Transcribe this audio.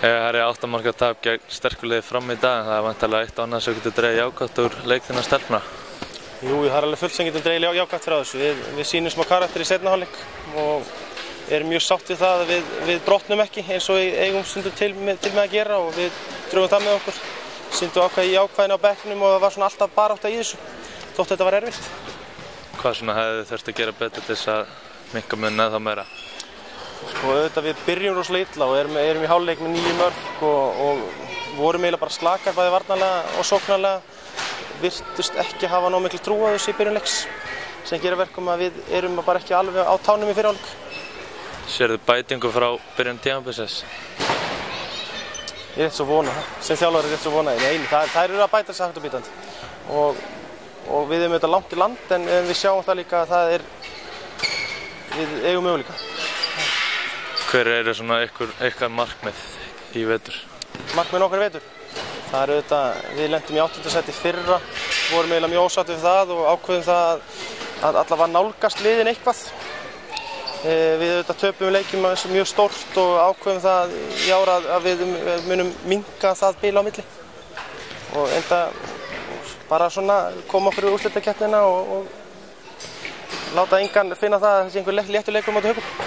Það 8 marka tap gegn sterku liði Fram í dag, það væntanlega eitt og annað sem getur dregið jákvætt úr leik þinna stelpna. Jú, það alveg fullt sem getur dregið jákvætt frá þessu. Við sýnum smá karakter í seinni hálfleik og erum mjög sátt við það að við brotnum ekki eins og eigum stundum til með að gera og við drögum það með okkur. Sýndum ákveðið jákvæðin á bekknum og það var svona alltaf barátta í þessu, þótt þetta var erfitt. Hvað svona hefði þurft að gera betur til þess að minnka muninn ennþá meira? Sko auðvitað við byrjum rosalega illa og erum í hálfleik með 9 mörk og vorum eiginlega bara slakar bæði varnarlega og sóknarlega. Virtust ekki hafa nóg mikil trú á þessu í byrjun leiks sem gerir verkum að við erum bara ekki alveg á tánum í fyrri hálfleik. Sérðu bætingu frá byrjun tímabilsins? Ég rétt svo vona það, sem þjálfari rétt svo vona. Nei, þær eru að bæta sig hægt og bítandi og við erum auðvitað langt í land en við sjáum það líka að við eigum möguleika. Hver eru svona ykkar markmið í vetur? Markmiðin okkar í vetur? Það auðvitað, við lentum í 8. sæti fyrra, vorum eiginlega mjög ósáttir við það og ákveðum það að allavega nálgast liðin eitthvað. Við auðvitað töpum leikjum mjög stórt og ákveðum það í ár að við munum minnka það bil á milli. Og enda bara svona koma okkur í úrslitakeppnina og láta engan finna það að það sé einhver léttur leikur á móti Haukum.